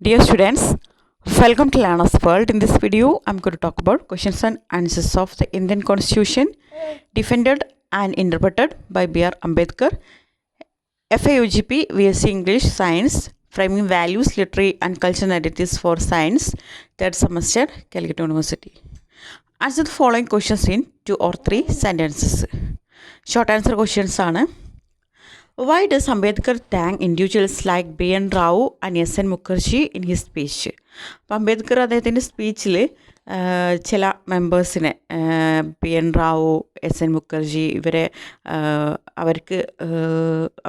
Dear students, welcome to Learner's World. In this video, I'm going to talk about questions and answers of the Indian Constitution, defended and interpreted by B.R. Ambedkar, FAUGP, VSc English, Science, Framing Values, Literary and Cultural Narratives for Science, third semester, Calicut University. Answer the following questions in 2 or 3 sentences. Short answer questions are: why does Ambedkar thank individuals like B.N. Rao and S.N. Mukherjee in his speech? അപ്പോൾ അംബേദ്കർ അദ്ദേഹത്തിൻ്റെ സ്പീച്ചിൽ ചില മെമ്പേഴ്സിനെ B.N. Rao, S.N. Mukherjee ഇവരെ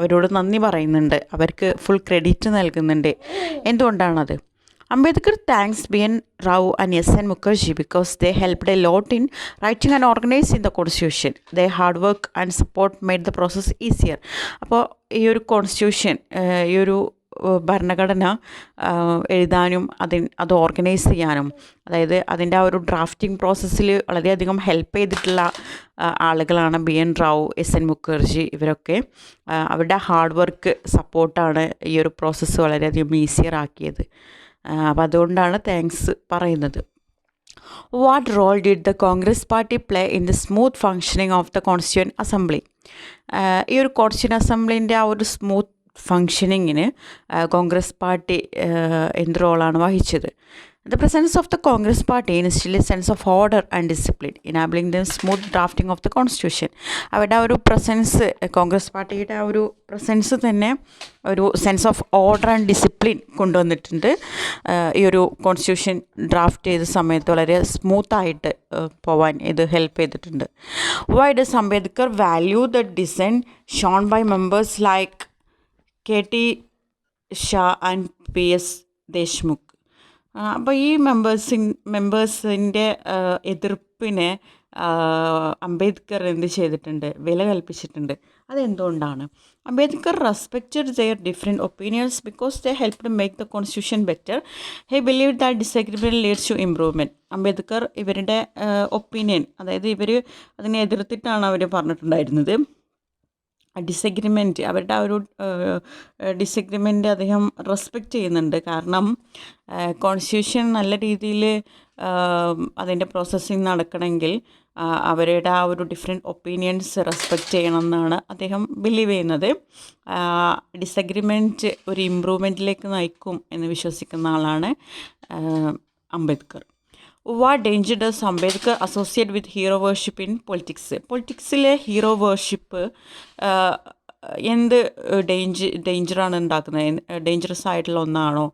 അവരോട് നന്ദി പറയുന്നുണ്ട്, അവർക്ക് full credit നൽകുന്നുണ്ട്. എന്തുകൊണ്ടാണത്? Ambedkar thanks B.N. Rao and S.N. Mukherjee because they helped a lot in writing and organizing the constitution. Their hard work and support made the process easier. അപ്പോൾ ഈ ഒരു constitution, ഈ ഒരു ഭരണഘടന എഴുതാനും അത് ഓർഗനൈസ് ചെയ്യാനും, അതായത് അതിൻ്റെ ആ ഒരു ഡ്രാഫ്റ്റിംഗ് പ്രോസസ്സിൽ വളരെയധികം ഹെൽപ്പ് ചെയ്തിട്ടുള്ള ആളുകളാണ് B.N. റാവു, S.N. മുഖർജി. ഇവരൊക്കെ അവരുടെ ഹാർഡ് വർക്ക് സപ്പോർട്ടാണ് ഈ ഒരു പ്രോസസ്സ് വളരെയധികം ഈസിയർ ആക്കിയത്. അപ്പോൾ അതുകൊണ്ടാണ് താങ്ക്സ് പറയുന്നത്. What role did the Congress party play in the smooth functioning of the constituent assembly? ഈ ഒരു കോൺസ്റ്റിറ്റ്യൂവൻറ്റ് അസംബ്ലിൻ്റെ ആ ഒരു സ്മൂത്ത് ഫങ്ഷനിങ്ങിന് കോൺഗ്രസ് പാർട്ടി എന്ത് റോളാണ് വഹിച്ചത്? The presence of the Congress party instilled a sense of order and discipline, enabling the smooth drafting of the constitution. അവരുടെ ആ ഒരു പ്രസൻസ്, കോൺഗ്രസ് പാർട്ടിയുടെ ആ ഒരു പ്രസൻസ് തന്നെ ഒരു sense of order and discipline കൊണ്ടുവന്നിട്ടുണ്ട്. ഈ ഒരു കോൺസ്റ്റിറ്റ്യൂഷൻ ഡ്രാഫ്റ്റ് ചെയ്ത സമയത്ത് വളരെ സ്മൂത്തായിട്ട് പോവാൻ ഇത് ഹെൽപ്പ് ചെയ്തിട്ടുണ്ട്. Why does Ambedkar value the dissent shown by members like KT Shah and PS Deshmukh? അപ്പോൾ ഈ മെമ്പേഴ്സിൻ്റെ എതിർപ്പിനെ അംബേദ്കർ എന്ത് ചെയ്തിട്ടുണ്ട്? വില കൽപ്പിച്ചിട്ടുണ്ട്. അതെന്തുകൊണ്ടാണ്? Ambedkar respected their different opinions because they helped make the constitution better. He believe that disagreement leads to improvement. Ambedkar ഇവരുടെ opinion, അതായത് ഇവർ അതിനെ എതിർത്തിട്ടാണ് അവർ പറഞ്ഞിട്ടുണ്ടായിരുന്നത്. ഡിസഗ്രിമെൻറ്റ്, അവരുടെ ആ ഒരു ഡിസഗ്രിമെൻറ്റ് അദ്ദേഹം റെസ്പെക്റ്റ് ചെയ്യുന്നുണ്ട്. കാരണം കോൺസ്റ്റിറ്റ്യൂഷൻ നല്ല രീതിയിൽ അതിൻ്റെ പ്രോസസ്സിങ് നടക്കണമെങ്കിൽ അവരുടെ ആ ഒരു ഡിഫറെൻറ്റ് ഒപ്പീനിയൻസ് റെസ്പെക്റ്റ് ചെയ്യണം എന്നാണ് അദ്ദേഹം ബിലീവ് ചെയ്യുന്നത്. ഡിസഗ്രിമെൻറ്റ് ഒരു ഇമ്പ്രൂവ്മെൻറ്റിലേക്ക് നയിക്കും എന്ന് വിശ്വസിക്കുന്ന ആളാണ് Ambedkar. What danger does Ambedkar associate with hero worship in politics? പൊളിറ്റിക്സിലെ ഹീറോ വേർഷിപ്പ് എന്ത് ഡേഞ്ചറാണ് ഉണ്ടാക്കുന്നത്? ഡേഞ്ചറസ് ആയിട്ടുള്ള ഒന്നാണോ?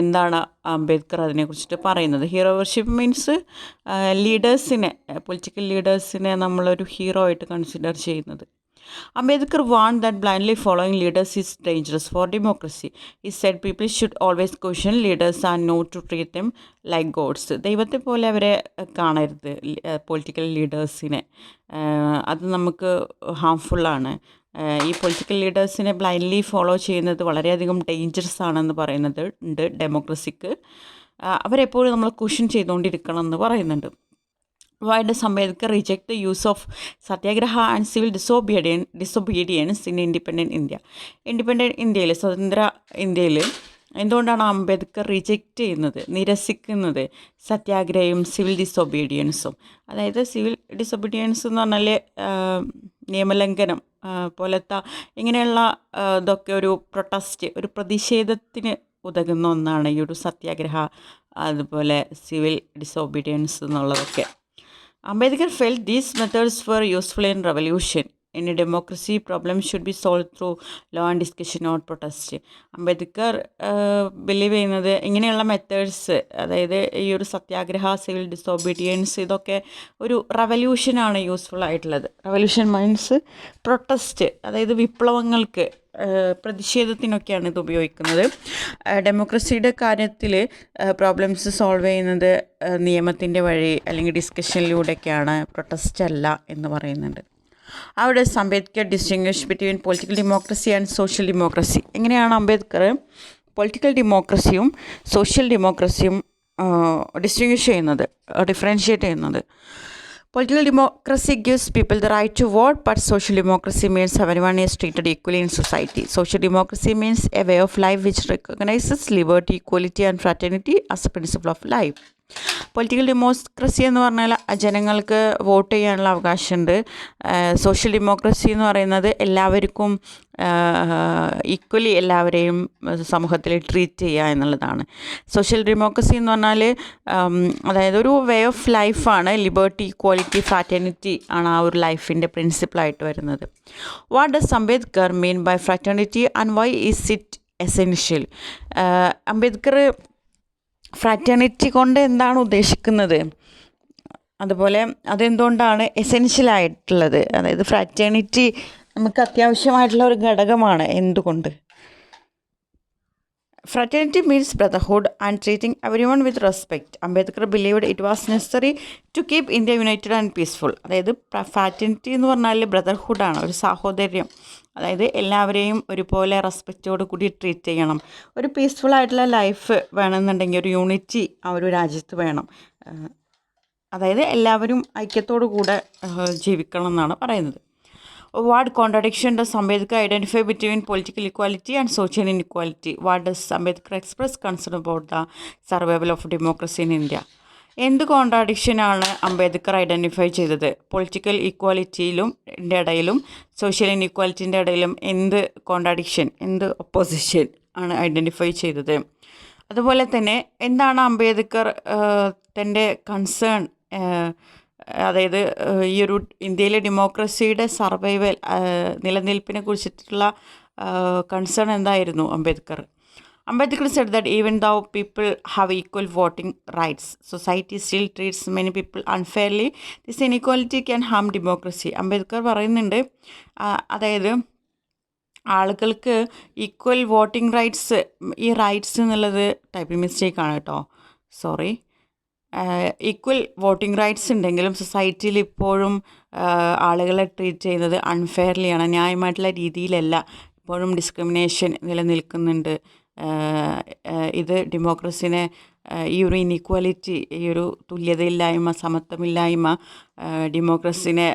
എന്താണ് അംബേദ്കർ അതിനെക്കുറിച്ചിട്ട് പറയുന്നത്? ഹീറോ വേർഷിപ്പ് മീൻസ് ലീഡേഴ്സിനെ, പൊളിറ്റിക്കൽ ലീഡേഴ്സിനെ നമ്മളൊരു ഹീറോ ആയിട്ട് കൺസിഡർ ചെയ്യുന്നത്. Ambedkar warned that blindly following leaders is dangerous for democracy. He said people should always question leaders and not to treat them like gods. ദൈവത്തെ പോലെ അവരെ കാണരുത്, പൊളിറ്റിക്കൽ ലീഡേഴ്സിനെ. അത് നമുക്ക് ഹാംഫുള്ളാണ്. ഈ പൊളിറ്റിക്കൽ ലീഡേഴ്സിനെ ബ്ലൈൻഡ്ലി ഫോളോ ചെയ്യുന്നത് വളരെയധികം ഡേഞ്ചറസ് ആണെന്ന് പറയുന്നത് ഉണ്ട് ഡെമോക്രസിക്ക്. അവരെപ്പോഴും നമ്മൾ ക്വസ്റ്റ്യൻ ചെയ്തുകൊണ്ടിരിക്കണം എന്ന് പറയുന്നുണ്ട്. Why does Ambedkar reject the use of satyagraha and civil disobedience in independent India? Independent ഇന്ത്യയിൽ, സ്വതന്ത്ര ഇന്ത്യയിൽ എന്തുകൊണ്ടാണ് അംബേദ്കർ റിജക്റ്റ് ചെയ്യുന്നത്, നിരസിക്കുന്നത് സത്യാഗ്രഹയും സിവിൽ ഡിസൊബീഡിയൻസും? അതായത് സിവിൽ ഡിസൊബീഡിയൻസ് എന്ന് പറഞ്ഞാൽ നിയമലംഘനം പോലത്തെ ഇങ്ങനെയുള്ള ഇതൊക്കെ ഒരു പ്രൊട്ടസ്റ്റ്, ഒരു പ്രതിഷേധത്തിന് ഉതകുന്ന ഒന്നാണ് ഈ ഒരു സത്യാഗ്രഹ, അതുപോലെ സിവിൽ ഡിസൊബീഡിയൻസ് എന്നുള്ളതൊക്കെ. Ambedkar felt these methods were useful in revolution. In a democracy, problems should be solved through law and discussion, not protest. Ambedkar believe ചെയ്യുന്നത് ഇങ്ങനെയുള്ള മെത്തേഡ്സ്, അതായത് ഈ ഒരു സത്യാഗ്രഹ, സിവിൽ ഡിസൊബീഡിയൻസ്, ഇതൊക്കെ ഒരു റവല്യൂഷനാണ് യൂസ്ഫുൾ ആയിട്ടുള്ളത്. റവല്യൂഷൻ മീൻസ് പ്രൊട്ടസ്റ്റ്, അതായത് വിപ്ലവങ്ങൾക്ക്, പ്രതിഷേധത്തിനൊക്കെയാണ് ഇത് ഉപയോഗിക്കുന്നത്. ഡെമോക്രസിയുടെ കാര്യത്തിൽ പ്രോബ്ലംസ് സോൾവ് ചെയ്യുന്നത് നിയമത്തിൻ്റെ വഴി അല്ലെങ്കിൽ ഡിസ്കഷനിലൂടെയൊക്കെയാണ്, പ്രൊട്ടസ്റ്റ് അല്ല എന്ന് പറയുന്നുണ്ട്. അവിടെ Ambedkar distinguish between political democracy and social democracy? എങ്ങനെയാണ് അംബേദ്കർ പൊളിറ്റിക്കൽ ഡെമോക്രസിയും സോഷ്യൽ ഡെമോക്രസിയും ഡിസ്റ്റിങ്വിഷ് ചെയ്യുന്നത്, ഡിഫറൻഷ്യേറ്റ് ചെയ്യുന്നത്? Political democracy gives people the right to vote, but social democracy means everyone is treated equally in society. Social democracy means a way of life which recognizes liberty, equality, and fraternity as a principle of life. Political democracy എന്ന് പറഞ്ഞാൽ ജനങ്ങൾക്ക് vote ചെയ്യാനുള്ള അവകാശമുണ്ട്. Social democracy എന്ന് പറയുന്നത് എല്ലാവർക്കും equally എല്ലാവരെയും സമൂഹത്തിൽ ട്രീറ്റ് ചെയ്യുക എന്നുള്ളതാണ്. സോഷ്യൽ ഡെമോക്രസി എന്ന് പറഞ്ഞാൽ അതായത് ഒരു വേ ഓഫ് ലൈഫാണ്. ലിബർട്ടി, ഇക്വാലിറ്റി, ഫ്രാറ്റേണിറ്റി ആണ് ആ ഒരു ലൈഫിൻ്റെ പ്രിൻസിപ്പിളായിട്ട് വരുന്നത്. What does Ambedkar mean by fraternity and why is it essential? Ambedkar fraternity കൊണ്ട് എന്താണ് ഉദ്ദേശിക്കുന്നത്, അതുപോലെ അതെന്തുകൊണ്ടാണ് എസെൻഷ്യലായിട്ടുള്ളത്, അതായത് ഫ്രാറ്റേണിറ്റി നമുക്ക് അത്യാവശ്യമായിട്ടുള്ള ഒരു ഘടകമാണ് എന്തുകൊണ്ട്? Fraternity means brotherhood and treating everyone with respect. Ambedkar believed it was necessary to keep India united and peaceful. അതായത് ഫ്രാറ്റേണിറ്റി എന്ന് പറഞ്ഞാൽ ബ്രദർഹുഡാണ്, ഒരു സാഹോദര്യം. അതായത് എല്ലാവരെയും ഒരുപോലെ റെസ്പെക്റ്റോട് കൂടി ട്രീറ്റ് ചെയ്യണം. ഒരു പീസ്ഫുൾ ആയിട്ടുള്ള ലൈഫ് വേണമെന്നുണ്ടെങ്കിൽ ഒരു യൂണിറ്റി ആ ഒരു രാജ്യത്ത് വേണം. അതായത് എല്ലാവരും ഐക്യത്തോടു കൂടെ ജീവിക്കണം എന്നാണ് പറയുന്നത്. What contradiction does Ambedkar identify between political equality and social inequality? What does Ambedkar express concern about the survival of democracy in India? എന്ത് കോൺട്രാഡിക്ഷനാണ് അംബേദ്കർ ഐഡൻറ്റിഫൈ ചെയ്തത്? പൊളിറ്റിക്കൽ ഈക്വാലിറ്റിയിലും ഇടയിലും സോഷ്യൽ ഇൻഇക്വാലിറ്റിൻ്റെ ഇടയിലും എന്ത് കോൺട്രാഡിക്ഷൻ, എന്ത് ഒപ്പോസിഷൻ ആണ് ഐഡൻറ്റിഫൈ ചെയ്തത്? അതുപോലെ തന്നെ എന്താണ് അംബേദ്കർ തൻ്റെ കൺസേൺ, അതായത് ഈ ഒരു ഇന്ത്യയിലെ ഡെമോക്രസിയുടെ സർവൈവൽ നിലനിൽപ്പിനെ കുറിച്ചിട്ടുള്ള കൺസേൺ എന്തായിരുന്നു Ambedkar? Ambedkar said that even though people have equal voting rights, society still treats many people unfairly. This inequality can harm democracy. Ambedkar പറയുന്നുണ്ട്, അതായത് ആളുകൾക്ക് ഈക്വൽ വോട്ടിംഗ് റൈറ്റ്സ്, ഈ റൈറ്റ്സ് എന്നുള്ളത് ടൈപ്പിംഗ് മിസ്റ്റേക്കാണ് കേട്ടോ, സോറി. ഈക്വൽ വോട്ടിംഗ് റൈറ്റ്സ് ഉണ്ടെങ്കിലും സൊസൈറ്റിയിൽ ഇപ്പോഴും ആളുകളെ ട്രീറ്റ് ചെയ്യുന്നത് അൺഫെയർലിയാണ്, ന്യായമായിട്ടുള്ള രീതിയിലല്ല. ഇപ്പോഴും ഡിസ്ക്രിമിനേഷൻ നിലനിൽക്കുന്നുണ്ട്. ഇത് ഡെമോക്രസിനെ, ഈ ഒരു ഇനീക്വാലിറ്റി, ഈ ഒരു തുല്യതയില്ലായ്മ, സമത്വമില്ലായ്മ ഡെമോക്രസിനെ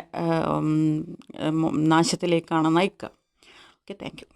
നാശത്തിലേക്കാണ് നയിക്കുക. Okay, thank you.